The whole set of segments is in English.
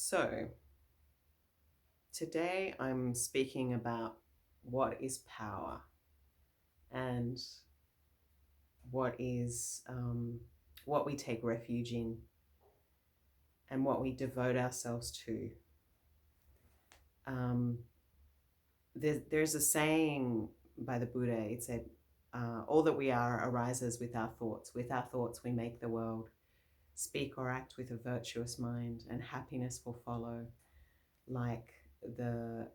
So, today I'm speaking about what is power and what we take refuge in and what we devote ourselves to. Um, there's a saying by the Buddha. It said, all that we are arises with our thoughts. With our thoughts, we make the world. Speak or act with a virtuous mind, and happiness will follow, like the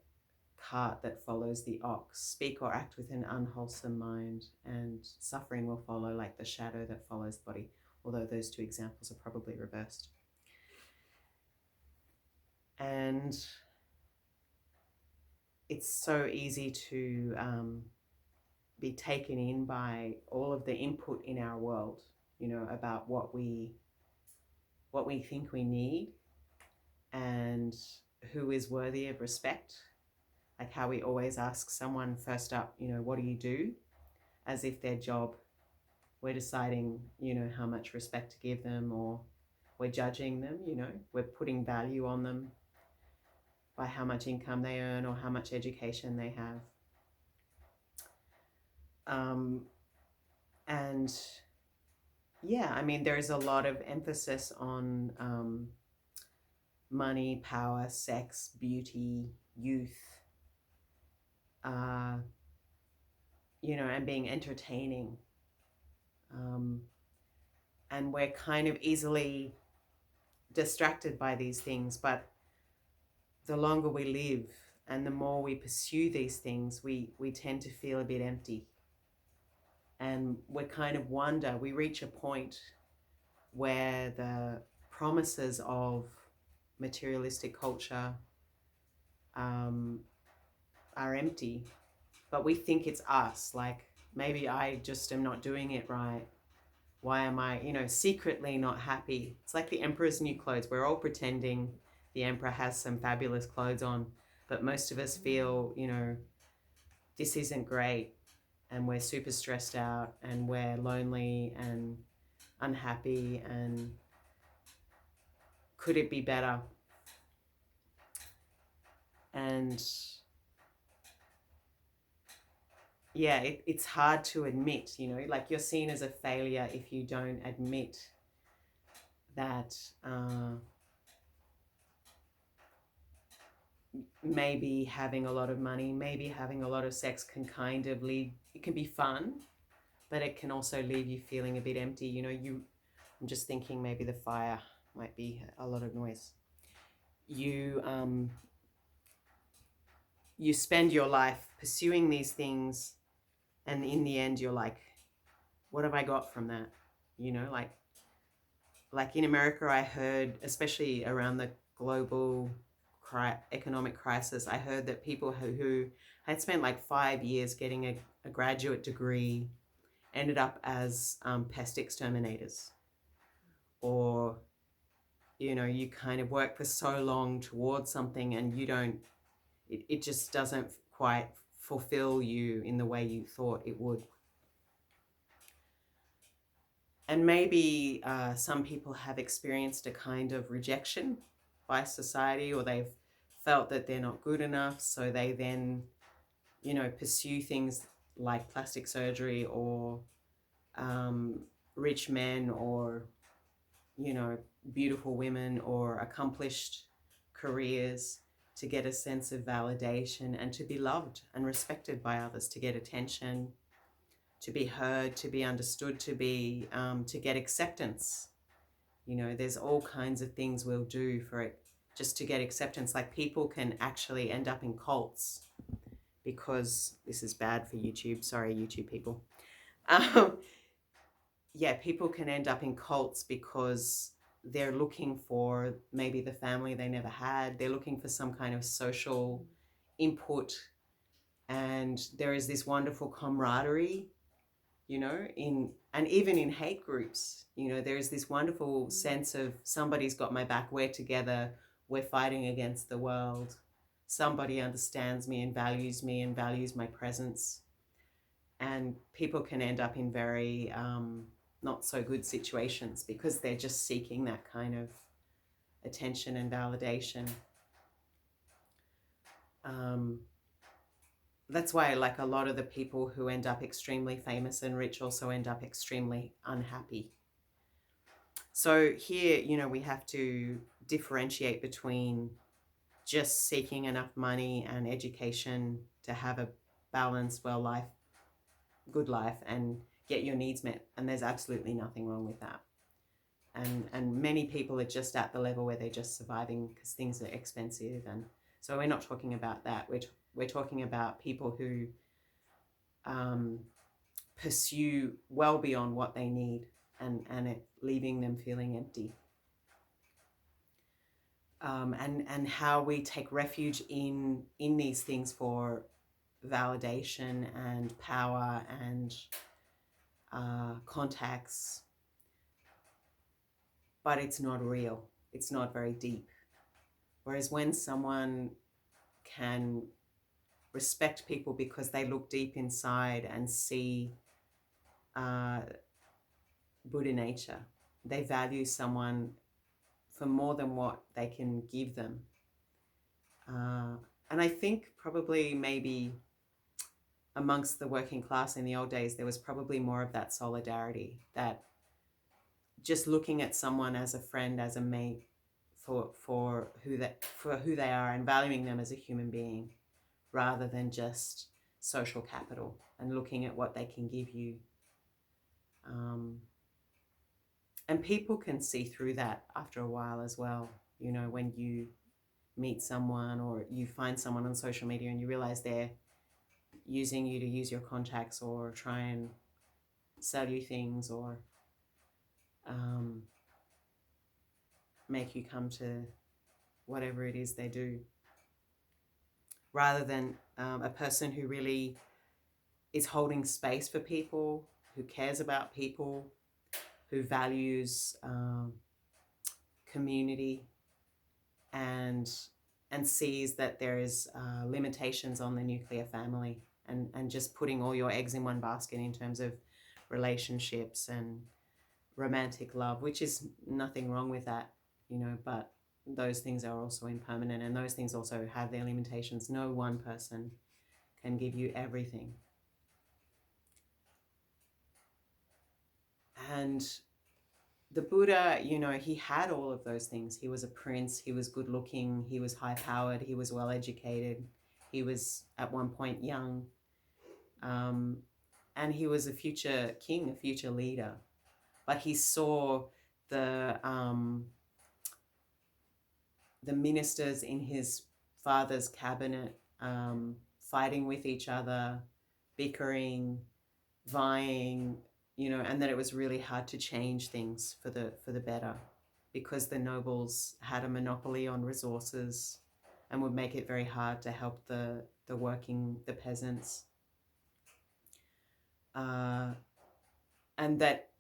cart that follows the ox. Speak or act with an unwholesome mind, and suffering will follow, like the shadow that follows the body. Although those two examples are probably reversed. And it's so easy to be taken in by all of the input in our world, about what we think we need and who is worthy of respect. Like how we always ask someone first up, what do you do? As if their job, we're deciding, how much respect to give them, or we're judging them, we're putting value on them by how much income they earn or how much education they have. And yeah, I mean, there's a lot of emphasis on money, power, sex, beauty, youth, and being entertaining. And we're kind of easily distracted by these things, but the longer we live and the more we pursue these things, we tend to feel a bit empty. And we kind of wonder, we reach a point where the promises of materialistic culture are empty, but we think it's us. Like, maybe I just am not doing it right. Why am I, secretly not happy? It's like the emperor's new clothes. We're all pretending the emperor has some fabulous clothes on, but most of us feel, this isn't great, and we're super stressed out, and we're lonely and unhappy, and could it be better? And yeah, it's hard to admit, like you're seen as a failure if you don't admit that maybe having a lot of money, maybe having a lot of sex can kind of it can be fun, but it can also leave you feeling a bit empty. I'm just thinking maybe the fire might be a lot of noise. You spend your life pursuing these things, and in the end you're like, what have I got from that? Like in America, I heard, especially around the global economic crisis, I heard that people who had spent like 5 years getting a graduate degree ended up as pest exterminators. Or, you kind of work for so long towards something and it just doesn't quite fulfill you in the way you thought it would. And maybe some people have experienced a kind of rejection by society, or they've felt that they're not good enough. So they then, pursue things like plastic surgery, or rich men, or, beautiful women, or accomplished careers, to get a sense of validation and to be loved and respected by others, to get attention, to be heard, to be understood, to get acceptance. There's all kinds of things we'll do for it just to get acceptance. Like, people can actually end up in cults, because this is bad for YouTube. Sorry, YouTube people. Yeah, people can end up in cults because they're looking for maybe the family they never had. They're looking for some kind of social input. And there is this wonderful camaraderie, and even in hate groups, there is this wonderful sense of somebody's got my back, we're together, we're fighting against the world. Somebody understands me and values my presence. And people can end up in very not so good situations because they're just seeking that kind of attention and validation. That's why, like, a lot of the people who end up extremely famous and rich also end up extremely unhappy. So here, you know, we have to differentiate between just seeking enough money and education to have a balanced, good life and get your needs met. And there's absolutely nothing wrong with that. And many people are just at the level where they're just surviving because things are expensive. And so we're not talking about that. We're talking about people who pursue well beyond what they need, and it leaving them feeling empty. And how we take refuge in these things for validation and power and contacts, but it's not real. It's not very deep. Whereas when someone can respect people because they look deep inside and see Buddha nature, they value someone for more than what they can give them. And I think probably maybe amongst the working class in the old days, there was probably more of that solidarity, that just looking at someone as a friend, as a mate, for who they are, and valuing them as a human being rather than just social capital, and looking at what they can give you. And people can see through that after a while as well. You know, when you meet someone or you find someone on social media and you realize they're using you to use your contacts or try and sell you things or make you come to whatever it is they do, rather than a person who really is holding space for people, who cares about people, who values community, and sees that there is limitations on the nuclear family, and just putting all your eggs in one basket in terms of relationships and romantic love, which is nothing wrong with that, you know, but those things are also impermanent, and those things also have their limitations. No one person can give you everything. And the Buddha, you know, he had all of those things. He was a prince, he was good looking, he was high powered, he was well educated, he was at one point young, and he was a future king, a future leader. But he saw the ministers in his father's cabinet fighting with each other, bickering, vying, you know, and that it was really hard to change things for the better, because the nobles had a monopoly on resources and would make it very hard to help the peasants. And that,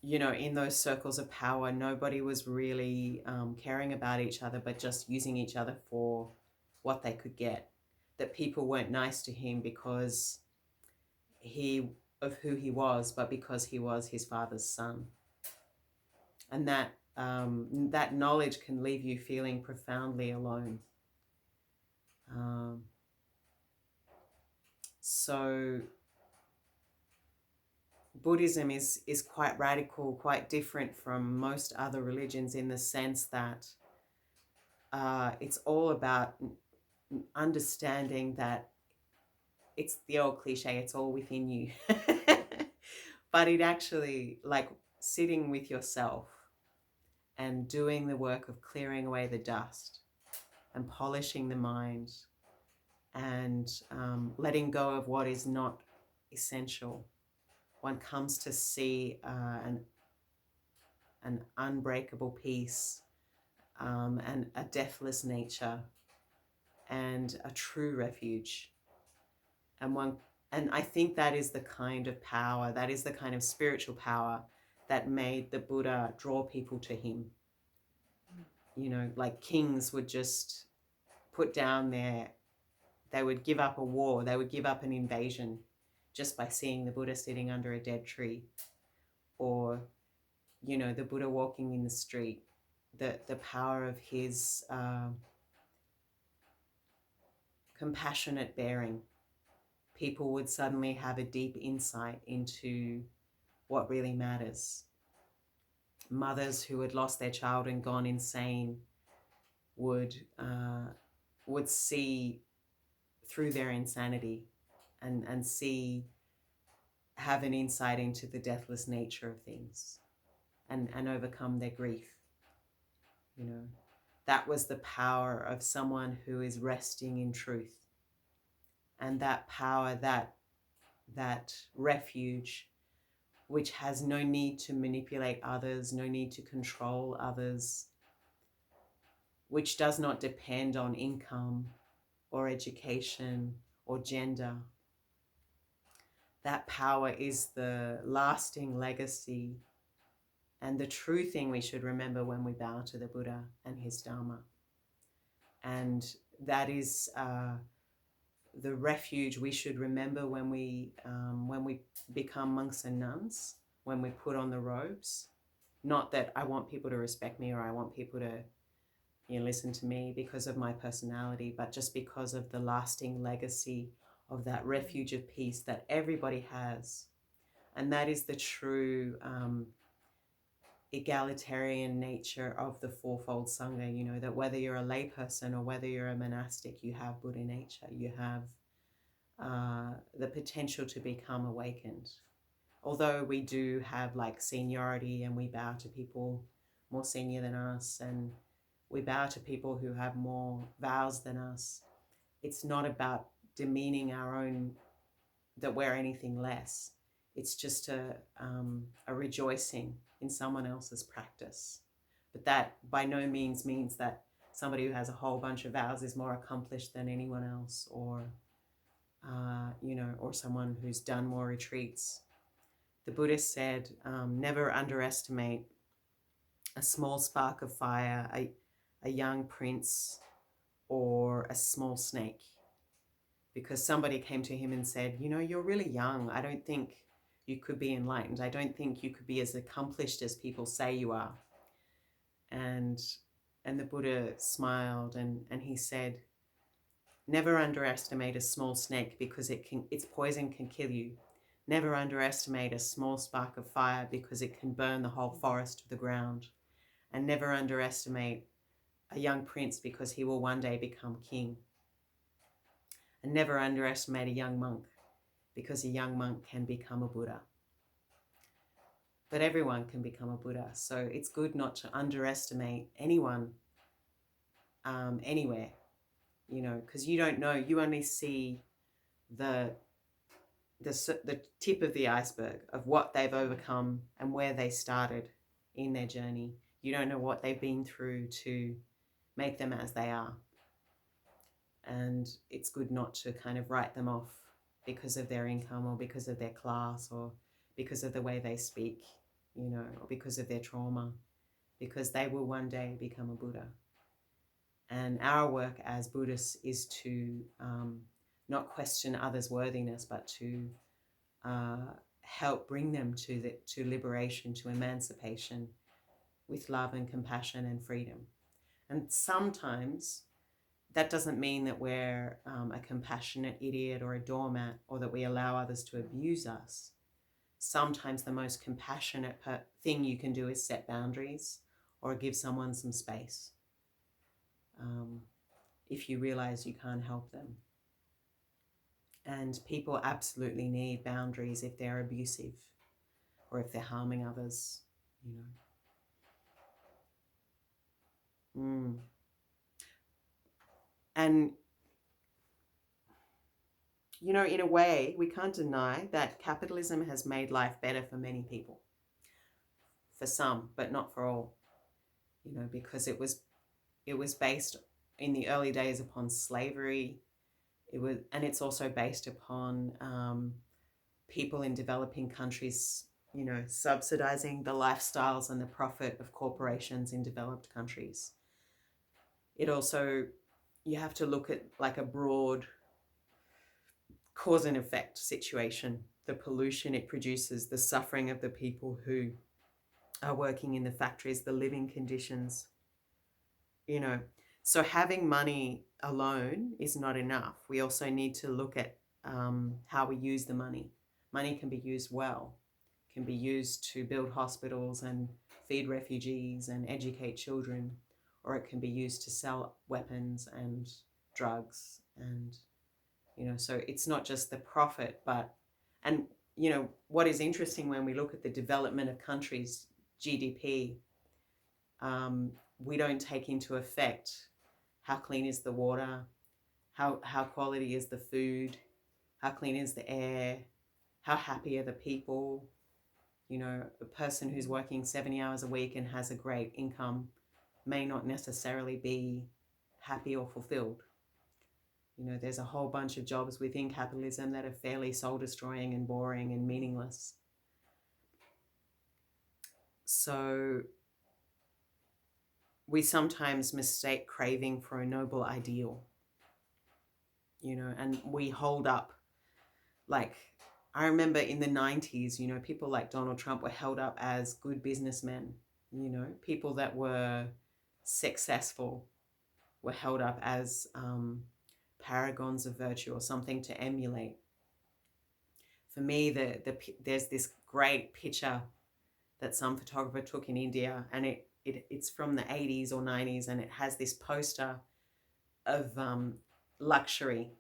you know, in those circles of power, nobody was really caring about each other, but just using each other for what they could get. That people weren't nice to him because of who he was, but because he was his father's son. And that that knowledge can leave you feeling profoundly alone. So Buddhism is quite radical, quite different from most other religions, in the sense that it's all about understanding that it's the old cliche, it's all within you. But it actually, like, sitting with yourself and doing the work of clearing away the dust and polishing the mind and letting go of what is not essential, one comes to see an unbreakable peace, and a deathless nature, and a true refuge. And I think that is the kind of power, that is the kind of spiritual power that made the Buddha draw people to him. You know, like kings would just put down they would give up a war, they would give up an invasion just by seeing the Buddha sitting under a dead tree, or, you know, the Buddha walking in the street. the power of his compassionate bearing. People would suddenly have a deep insight into what really matters. Mothers who had lost their child and gone insane would see through their insanity and have an insight into the deathless nature of things and overcome their grief. You know, that was the power of someone who is resting in truth. And that power, that refuge, which has no need to manipulate others, no need to control others, which does not depend on income or education or gender. That power is the lasting legacy and the true thing we should remember when we bow to the Buddha and his Dharma. And that is the refuge we should remember when we become monks and nuns, when we put on the robes. Not that I want people to respect me or I want people to listen to me because of my personality, but just because of the lasting legacy of that refuge of peace that everybody has. And that is the true egalitarian nature of the fourfold Sangha, that whether you're a layperson or whether you're a monastic, you have Buddha nature, you have the potential to become awakened. Although we do have like seniority and we bow to people more senior than us and we bow to people who have more vows than us, it's not about demeaning our own, that we're anything less. It's just a rejoicing in someone else's practice. But that by no means means that somebody who has a whole bunch of vows is more accomplished than anyone else, or or someone who's done more retreats. The Buddha said, never underestimate a small spark of fire, a young prince, or a small snake. Because somebody came to him and said, you're really young. I don't think you could be enlightened. I don't think you could be as accomplished as people say you are. And the Buddha smiled and he said, never underestimate a small snake because its poison can kill you. Never underestimate a small spark of fire because it can burn the whole forest to the ground. And never underestimate a young prince because he will one day become king. And never underestimate a young monk because a young monk can become a Buddha. But everyone can become a Buddha. So it's good not to underestimate anyone anywhere, because you don't know. You only see the tip of the iceberg of what they've overcome and where they started in their journey. You don't know what they've been through to make them as they are. And it's good not to kind of write them off because of their income or because of their class or because of the way they speak, or because of their trauma, because they will one day become a Buddha. And our work as Buddhists is to not question others' worthiness, but to help bring them to liberation, to emancipation with love and compassion and freedom. And sometimes that doesn't mean that we're a compassionate idiot or a doormat or that we allow others to abuse us. Sometimes the most compassionate thing you can do is set boundaries or give someone some space if you realize you can't help them. And people absolutely need boundaries if they're abusive or if they're harming others, And, in a way, we can't deny that capitalism has made life better for many people. For some, but not for all, because it was based in the early days upon slavery. And it's also based upon people in developing countries, subsidizing the lifestyles and the profit of corporations in developed countries. It also, you have to look at like a broad cause and effect situation, the pollution it produces, the suffering of the people who are working in the factories, the living conditions, you know. So having money alone is not enough. We also need to look at how we use the money. Money can be used well, can be used to build hospitals and feed refugees and educate children, or it can be used to sell weapons and drugs. And, you know, so it's not just the profit, but, and, you know, what is interesting when we look at the development of countries' GDP, we don't take into effect how clean is the water, how quality is the food, how clean is the air, how happy are the people. You know, a person who's working 70 hours a week and has a great income may not necessarily be happy or fulfilled. You know, there's a whole bunch of jobs within capitalism that are fairly soul destroying and boring and meaningless. So we sometimes mistake craving for a noble ideal, you know, and we hold up, like, I remember in the 90s, you know, people like Donald Trump were held up as good businessmen, you know, people that were successful were held up as paragons of virtue or something to emulate. For me, there's this great picture that some photographer took in India, and it's from the 80s or 90s, and it has this poster of luxury,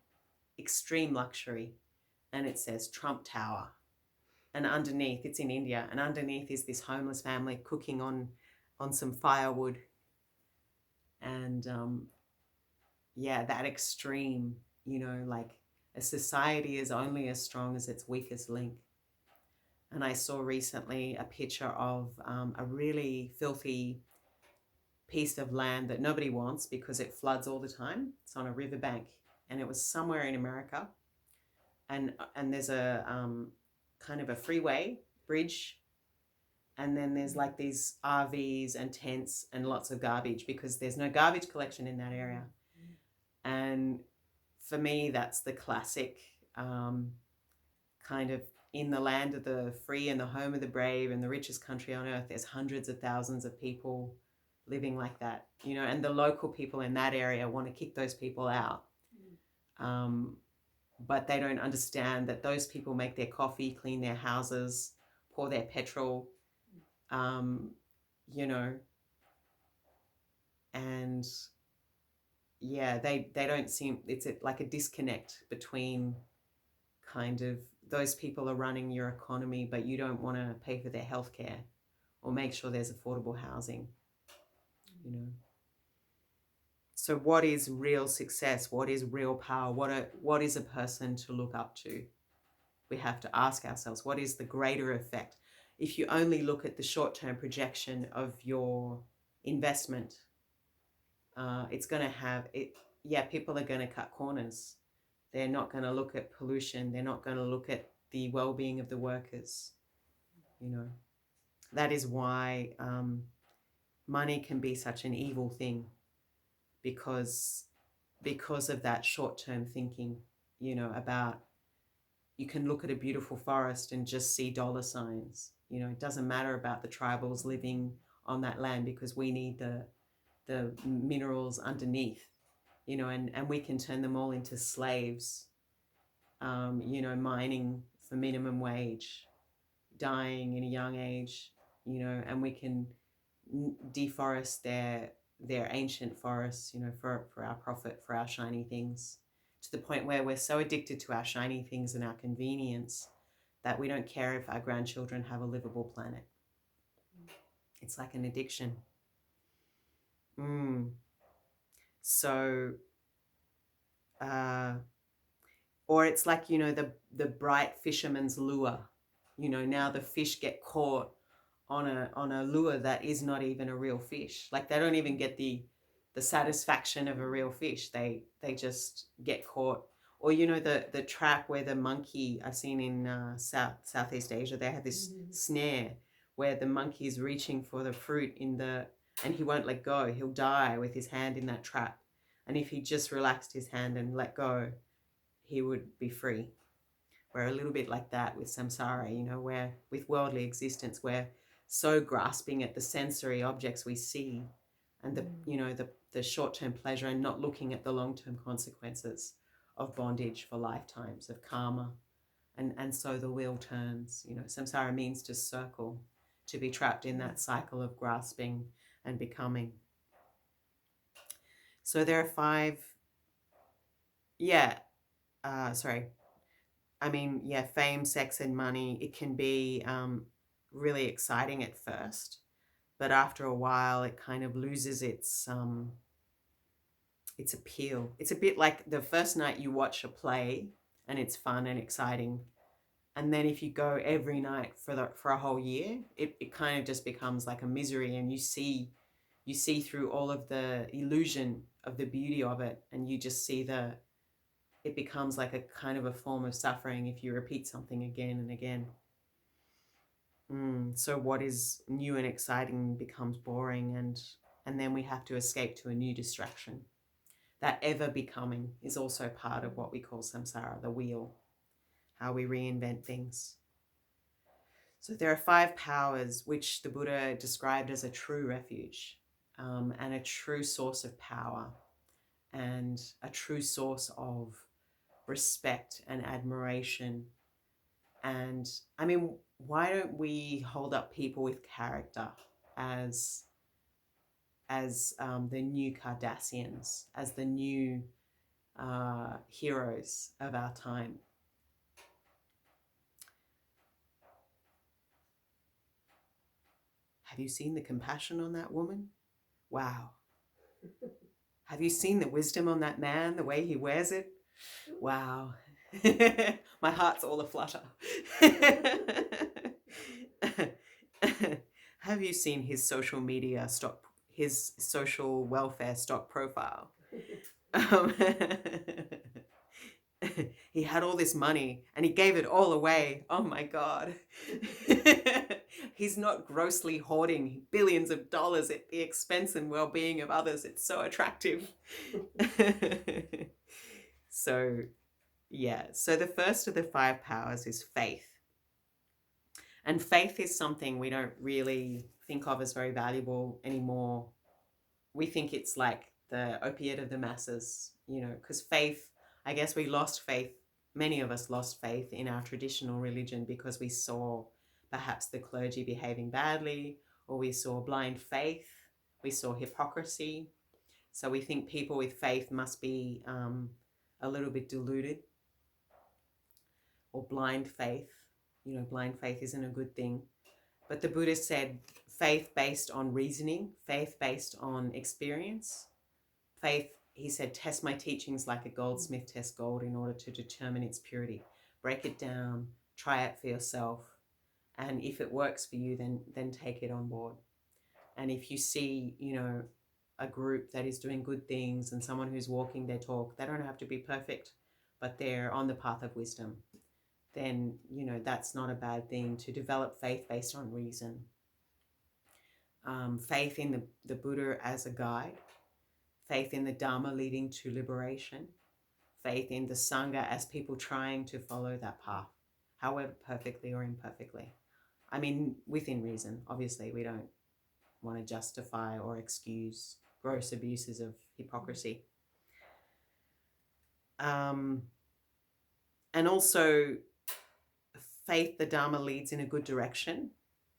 extreme luxury, and it says Trump Tower. And underneath, it's in India, and underneath is this homeless family cooking on some firewood. And yeah, that extreme, you know, like a society is only as strong as its weakest link. And I saw recently a picture of a really filthy piece of land that nobody wants because it floods all the time. It's on a riverbank, and it was somewhere in America. And there's a kind of a freeway bridge, and then there's like these RVs and tents and lots of garbage because there's no garbage collection in that area. And for me, that's the classic kind of, in the land of the free and the home of the brave and the richest country on earth, there's hundreds of thousands of people living like that, you know, and the local people in that area want to kick those people out. But they don't understand that those people make their coffee, clean their houses, pour their petrol, you know, and yeah, they don't seem, it's like a disconnect between kind of, those people are running your economy, but you don't want to pay for their healthcare or make sure there's affordable housing, you know. So what is real success? What is real power? What is a person to look up to? We have to ask ourselves, what is the greater effect? If you only look at the short-term projection of your investment, it's going to have it. Yeah, people are going to cut corners. They're not going to look at pollution. They're not going to look at the well-being of the workers. You know, that is why money can be such an evil thing, because of that short-term thinking, you know, about, you can look at a beautiful forest and just see dollar signs. You know, it doesn't matter about the tribals living on that land because we need the minerals underneath, you know, and we can turn them all into slaves, you know, mining for minimum wage, dying in a young age, you know, and we can deforest their ancient forests, you know, for our profit, for our shiny things, to the point where we're so addicted to our shiny things and our convenience that we don't care if our grandchildren have a livable planet. It's like an addiction. So, or it's like, you know, the bright fisherman's lure. You know, now the fish get caught on a lure that is not even a real fish. Like, they don't even get the satisfaction of a real fish. They just get caught. Or, you know, the trap where the monkey, I've seen in Southeast Asia, they have this snare where the monkey is reaching for the fruit and he won't let go. He'll die with his hand in that trap. And if he just relaxed his hand and let go, he would be free. We're a little bit like that with samsara, you know, where with worldly existence, we're so grasping at the sensory objects we see, and the, you know, the short-term pleasure and not looking at the long-term consequences of bondage for lifetimes, of karma. And so the wheel turns. Samsara means to circle, to be trapped in that cycle of grasping and becoming. So there are 5, fame, sex, and money. It can be really exciting at first, but after a while it kind of loses its appeal. It's a bit like the first night you watch a play and it's fun and exciting, and then if you go every night for a whole year, it kind of just becomes like a misery, and you see through all of the illusion of the beauty of it, and you just see it becomes like a kind of a form of suffering if you repeat something again and again. So what is new and exciting becomes boring, and then we have to escape to a new distraction. That ever becoming is also part of what we call samsara, the wheel, how we reinvent things. So there are 5 powers which the Buddha described as a true refuge, and a true source of power, and a true source of respect and admiration. And I mean, why don't we hold up people with character as the new Cardassians, as the new heroes of our time? Have you seen the compassion on that woman? Wow. Have you seen the wisdom on that man, the way he wears it? Wow. My heart's all aflutter. Have you seen his social media stock, his social welfare stock profile? He had all this money and he gave it all away. Oh my God. He's not grossly hoarding billions of dollars at the expense and well-being of others. It's so attractive. So the first of the 5 powers is faith. And faith is something we don't really think of as very valuable anymore. We think it's like the opiate of the masses, because faith, I guess we lost faith. Many of us lost faith in our traditional religion because we saw perhaps the clergy behaving badly, or we saw blind faith, we saw hypocrisy. So we think people with faith must be a little bit deluded, or blind faith. Blind faith isn't a good thing. But the Buddha said faith based on reasoning, faith based on experience, faith, he said, test my teachings like a goldsmith tests gold in order to determine its purity. Break it down, try it for yourself, and if it works for you, then take it on board. And if you see, a group that is doing good things and someone who's walking their talk, they don't have to be perfect, but they're on the path of wisdom, then, that's not a bad thing, to develop faith based on reason. Faith in the Buddha as a guide, faith in the Dharma leading to liberation, faith in the Sangha as people trying to follow that path, however perfectly or imperfectly. I mean, within reason. Obviously, we don't want to justify or excuse gross abuses of hypocrisy. And also, faith the Dharma leads in a good direction,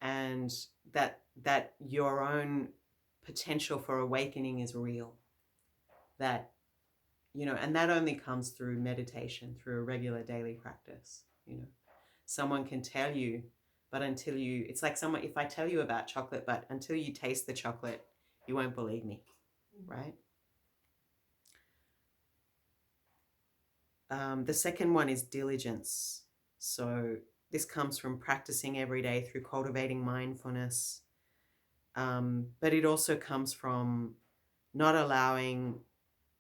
and that your own potential for awakening is real. That, and that only comes through meditation, through a regular daily practice. Someone can tell you, but until you, it's like someone, if I tell you about chocolate, but until you taste the chocolate, you won't believe me, right? The second one is diligence. So this comes from practicing every day through cultivating mindfulness. But it also comes from not allowing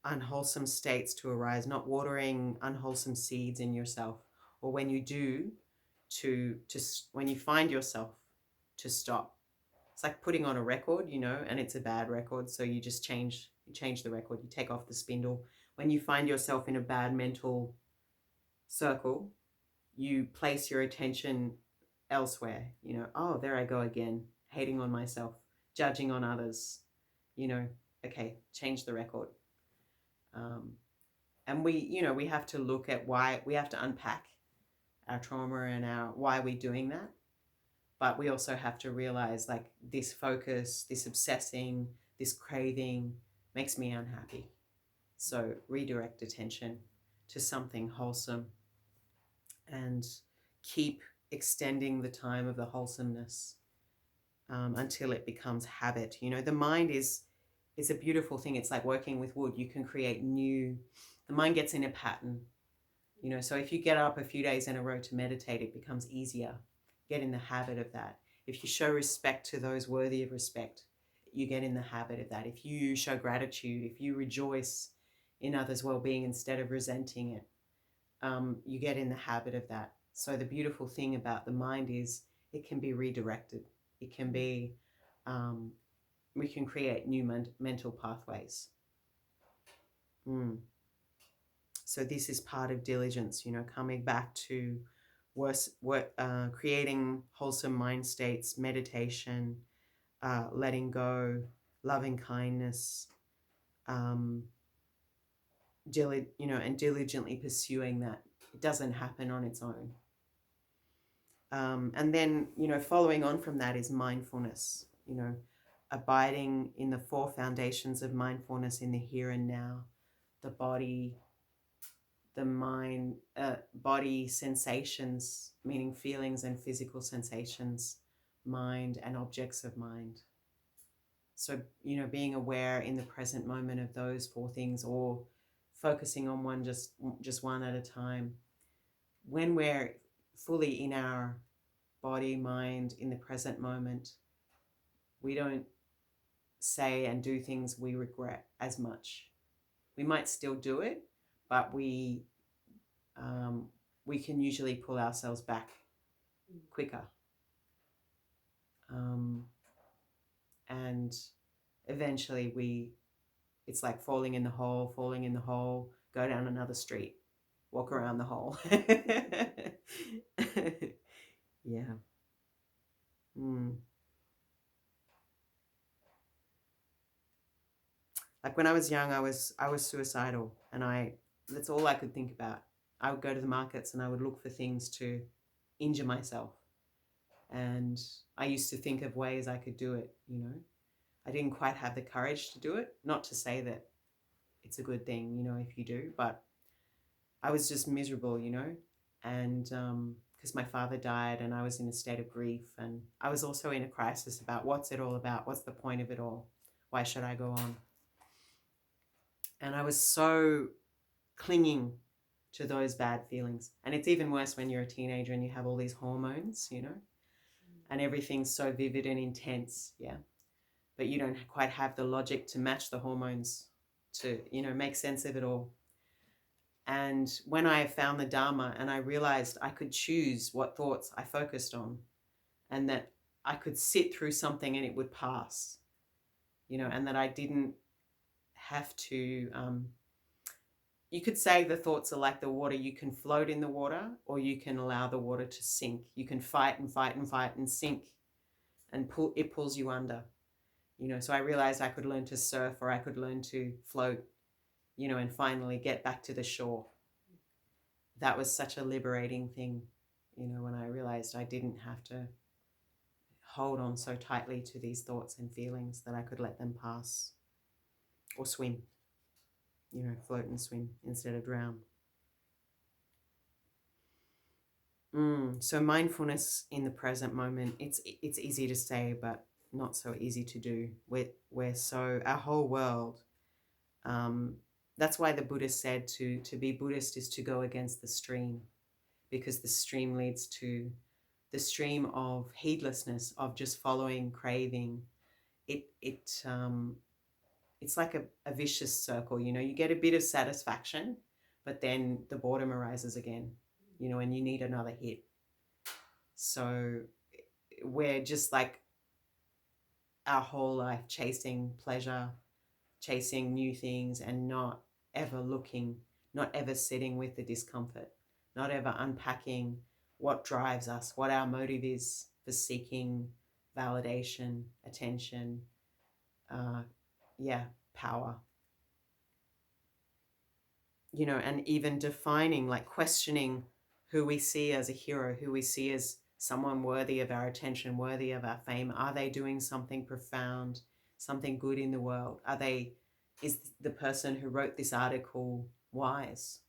unwholesome states to arise, not watering unwholesome seeds in yourself, or when you do, when you find yourself, to stop. It's like putting on a record, and it's a bad record, so you just change the record, you take off the spindle. When you find yourself in a bad mental circle, you place your attention elsewhere. Oh, there I go again, hating on myself, judging on others, okay, change the record. And we have to look at why, we have to unpack our trauma and our why we're doing that. But we also have to realize, like, this focus, this obsessing, this craving makes me unhappy. So redirect attention to something wholesome and keep extending the time of the wholesomeness until it becomes habit. The mind is a beautiful thing. It's like working with wood. You can create the mind gets in a pattern. So if you get up a few days in a row to meditate, it becomes easier. Get in the habit of that. If you show respect to those worthy of respect, you get in the habit of that. If you show gratitude, if you rejoice in others' well-being instead of resenting it, you get in the habit of that. So the beautiful thing about the mind is it can be redirected. It can be, we can create new mental pathways. So this is part of diligence, coming back to creating wholesome mind states, meditation, letting go, loving kindness, and diligently pursuing that. It doesn't happen on its own. And then, following on from that is mindfulness, abiding in the 4 foundations of mindfulness in the here and now, the body, the mind, body sensations, meaning feelings and physical sensations, mind and objects of mind. So, being aware in the present moment of those 4 things, or focusing on one, just one at a time. When we're fully in our body, mind, in the present moment, we don't say and do things we regret as much. We might still do it, but we can usually pull ourselves back quicker. And eventually it's like falling in the hole, go down another street, walk around the hole. Yeah. Like when I was young, I was suicidal, and that's all I could think about. I would go to the markets and I would look for things to injure myself. And I used to think of ways I could do it, I didn't quite have the courage to do it. Not to say that it's a good thing, if you do, but I was just miserable, and because my father died and I was in a state of grief, and I was also in a crisis about what's it all about? What's the point of it all? Why should I go on? And I was so clinging to those bad feelings. And it's even worse when you're a teenager and you have all these hormones, and everything's so vivid and intense. Yeah. But you don't quite have the logic to match the hormones to, make sense of it all. And when I found the Dharma and I realized I could choose what thoughts I focused on, and that I could sit through something and it would pass, and that I didn't have to, you could say the thoughts are like the water. You can float in the water, or you can allow the water to sink. You can fight and fight and fight and sink, and it pulls you under. So I realized I could learn to surf, or I could learn to float, and finally get back to the shore. That was such a liberating thing, when I realized I didn't have to hold on so tightly to these thoughts and feelings, that I could let them pass, or swim, float and swim instead of drown. So mindfulness in the present moment, it's easy to say, but not so easy to do. Our whole world, that's why the Buddha said to be Buddhist is to go against the stream, because the stream leads to the stream of heedlessness, of just following, craving. It's like a vicious circle. You get a bit of satisfaction, but then the boredom arises again, and you need another hit. So we're just like our whole life chasing pleasure, chasing new things, and not ever looking, not ever sitting with the discomfort, not ever unpacking what drives us, what our motive is for seeking validation, attention, power. You know, and even defining, like questioning who we see as a hero, who we see as someone worthy of our attention, worthy of our fame. Are they doing something profound, something good in the world? Is the person who wrote this article wise?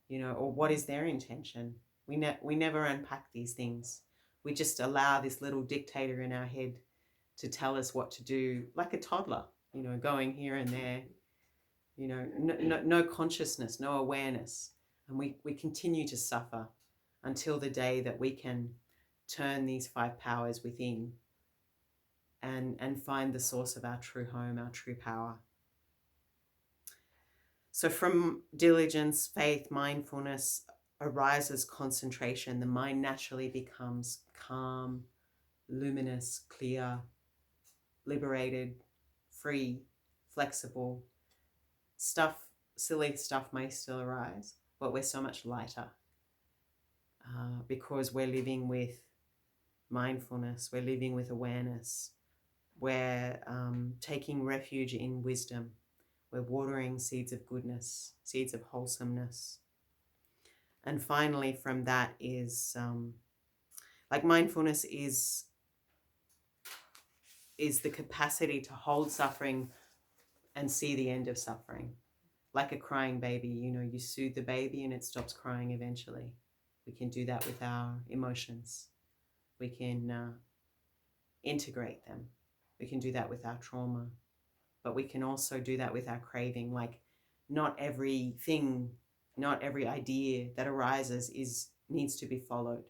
You know, or what is their intention? We never unpack these things. We just allow this little dictator in our head to tell us what to do, like a toddler, you know, going here and there, you know, no consciousness, no awareness. And we continue to suffer until the day that we can turn these 5 powers within and find the source of our true home, our true power. So from diligence, faith, mindfulness arises concentration. The mind naturally becomes calm, luminous, clear, liberated, free, flexible. Silly stuff may still arise, but we're so much lighter because we're living with mindfulness, we're living with awareness, we're taking refuge in wisdom, we're watering seeds of goodness, seeds of wholesomeness. And finally, from that is like mindfulness is the capacity to hold suffering and see the end of suffering. Like a crying baby, you know, you soothe the baby and it stops crying eventually. We can do that with our emotions. We can integrate them. We can do that with our trauma. But we can also do that with our craving. Like not everything, not every idea that arises needs to be followed.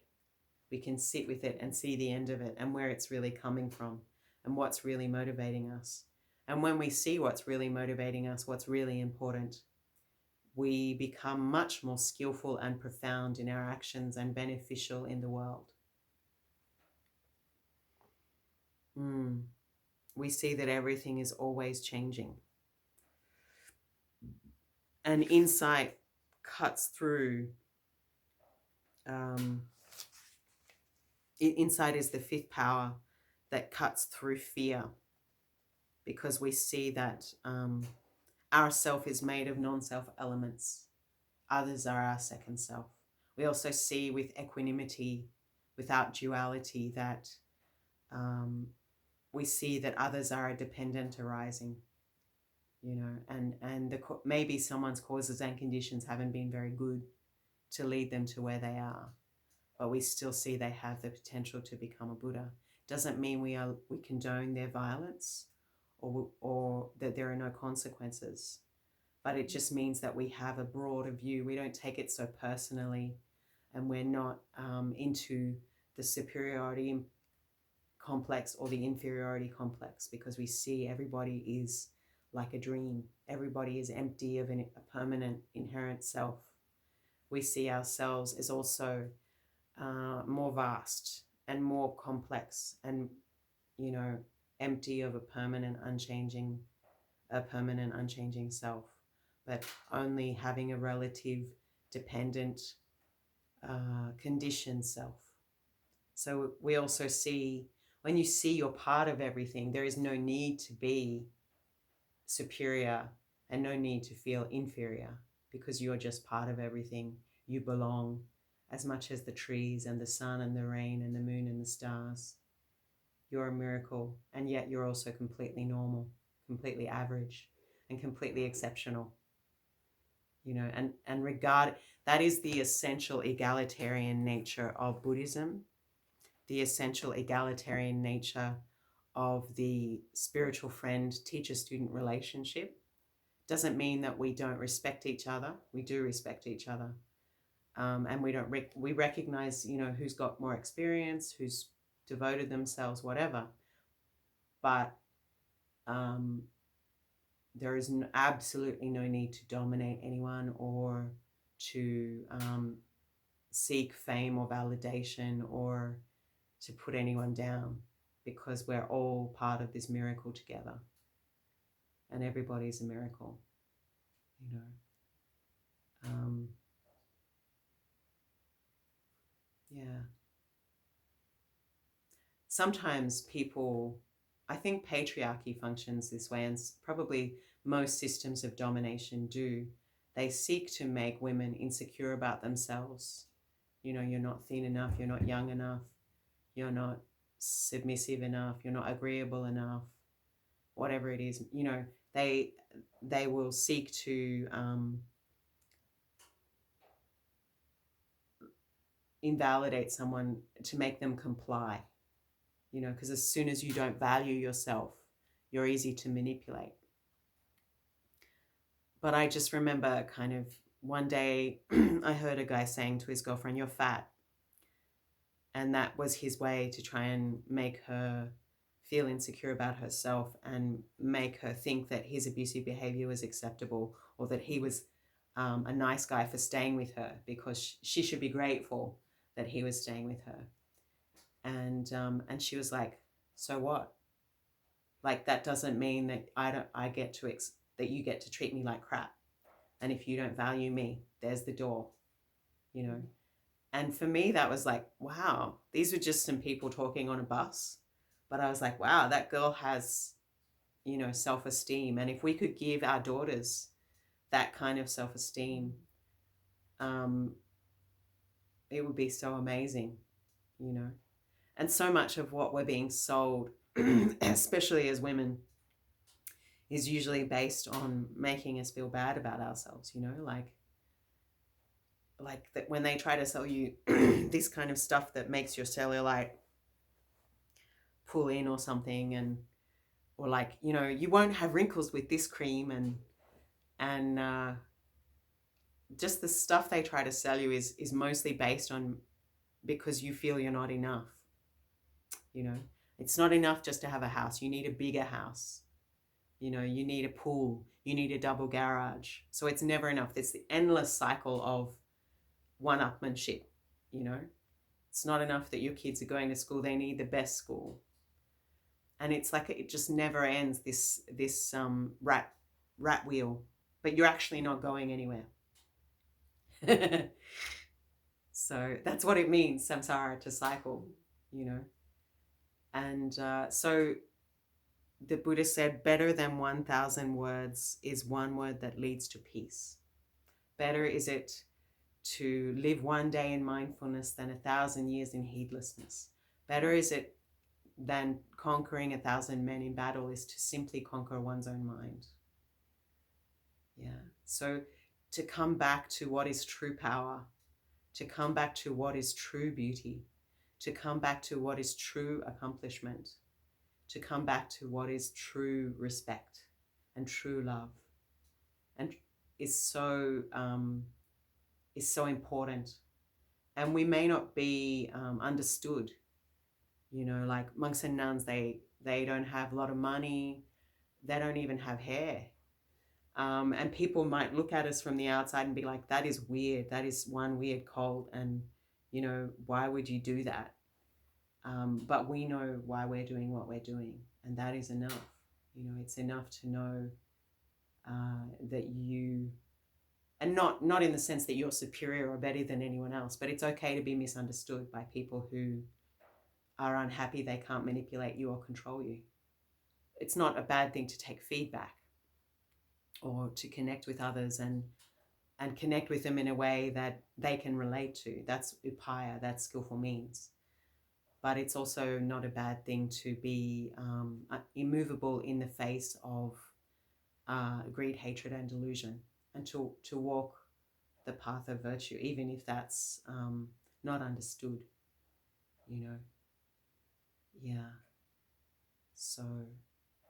We can sit with it and see the end of it and where it's really coming from and what's really motivating us. And when we see what's really motivating us, what's really important, we become much more skillful and profound in our actions and beneficial in the world. We see that everything is always changing. And insight cuts through. Insight is the 5th power that cuts through fear, because we see that our self is made of non-self elements. Others are our second self. We also see with equanimity, without duality, that we see that others are a dependent arising, you know, and maybe someone's causes and conditions haven't been very good to lead them to where they are, but we still see they have the potential to become a Buddha. Doesn't mean we condone their violence or that there are no consequences, but it just means that we have a broader view. We don't take it so personally, and we're not into the superiority complex or the inferiority complex, because we see everybody is like a dream. Everybody is empty of a permanent inherent self. We see ourselves as also more vast and more complex and, you know, empty of a permanent unchanging self, but only having a relative dependent conditioned self. So we also see, when you see you're part of everything, there is no need to be superior and no need to feel inferior, because you're just part of everything. You belong as much as the trees and the sun and the rain and the moon and the stars. You're a miracle, and yet you're also completely normal, completely average, and completely exceptional. You know, and that is the essential egalitarian nature of Buddhism, the essential egalitarian nature of the spiritual friend teacher-student relationship. Doesn't mean that we don't respect each other. We do respect each other. And we recognize, you know, who's got more experience, who's devoted themselves, whatever. But there is absolutely no need to dominate anyone or to seek fame or validation or to put anyone down, because we're all part of this miracle together, and everybody's a miracle, you know. Yeah. Sometimes people, I think patriarchy functions this way, and probably most systems of domination do. They seek to make women insecure about themselves. You know, you're not thin enough, you're not young enough, you're not submissive enough, you're not agreeable enough, whatever it is. You know, they will seek to invalidate someone, to make them comply, you know, because as soon as you don't value yourself, you're easy to manipulate. But I just remember kind of one day I heard a guy saying to his girlfriend, "You're fat." And that was his way to try and make her feel insecure about herself and make her think that his abusive behavior was acceptable, or that he was a nice guy for staying with her, because she should be grateful that he was staying with her. And she was like, "So what? Like, that doesn't mean that that you get to treat me like crap. And if you don't value me, there's the door, you know." And for me, that was like, wow, these were just some people talking on a bus. But I was like, wow, that girl has, you know, self-esteem. And if we could give our daughters that kind of self-esteem, it would be so amazing, you know. And so much of what we're being sold, especially as women, is usually based on making us feel bad about ourselves, you know, like that when they try to sell you this kind of stuff that makes your cellulite pull in or something, or like, you know, you won't have wrinkles with this cream, and just the stuff they try to sell you is mostly based on because you feel you're not enough. You know, it's not enough just to have a house. You need a bigger house. You know, you need a pool. You need a double garage. So it's never enough. It's the endless cycle of one-upmanship, you know. It's not enough that your kids are going to school. They need the best school. And it's like it just never ends, this rat wheel, but you're actually not going anywhere. So that's what it means, samsara, to cycle, you know. And so the Buddha said, better than 1,000 words is one word that leads to peace. Better is it to live one day in mindfulness than 1,000 years in heedlessness. Better is it than conquering 1,000 men in battle is to simply conquer one's own mind. Yeah. So to come back to what is true power, to come back to what is true beauty, to come back to what is true accomplishment, to come back to what is true respect and true love, and is so important. And we may not be understood. You know, like monks and nuns, they don't have a lot of money. They don't even have hair. And people might look at us from the outside and be like, that is weird. That is one weird cult. And, you know, why would you do that? But we know why we're doing what we're doing. And that is enough. You know, it's enough to know that you, and not in the sense that you're superior or better than anyone else, but it's okay to be misunderstood by people who are unhappy they can't manipulate you or control you. It's not a bad thing to take feedback or to connect with others and connect with them in a way that they can relate to. That's upaya, that's skillful means. But it's also not a bad thing to be immovable in the face of greed, hatred, and delusion, and to walk the path of virtue, even if that's not understood, you know. Yeah. So,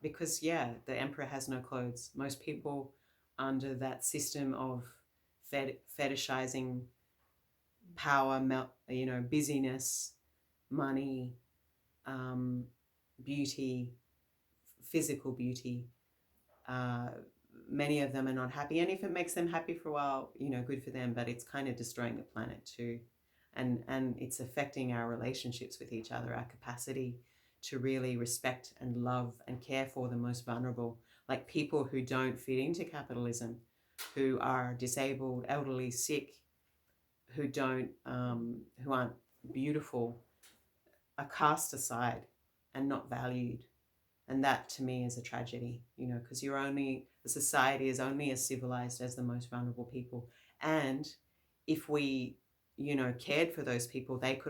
because, yeah, the emperor has no clothes. Most people under that system of fetishizing power, you know, busyness, money, beauty, physical beauty, many of them are not happy. And if it makes them happy for a while, you know, good for them, but it's kind of destroying the planet too. And it's affecting our relationships with each other, our capacity to really respect and love and care for the most vulnerable, like people who don't fit into capitalism, who are disabled, elderly, sick, who aren't beautiful, are cast aside and not valued. And that to me is a tragedy, you know, because you're only the society is only as civilized as the most vulnerable people. And if we, cared for those people, they could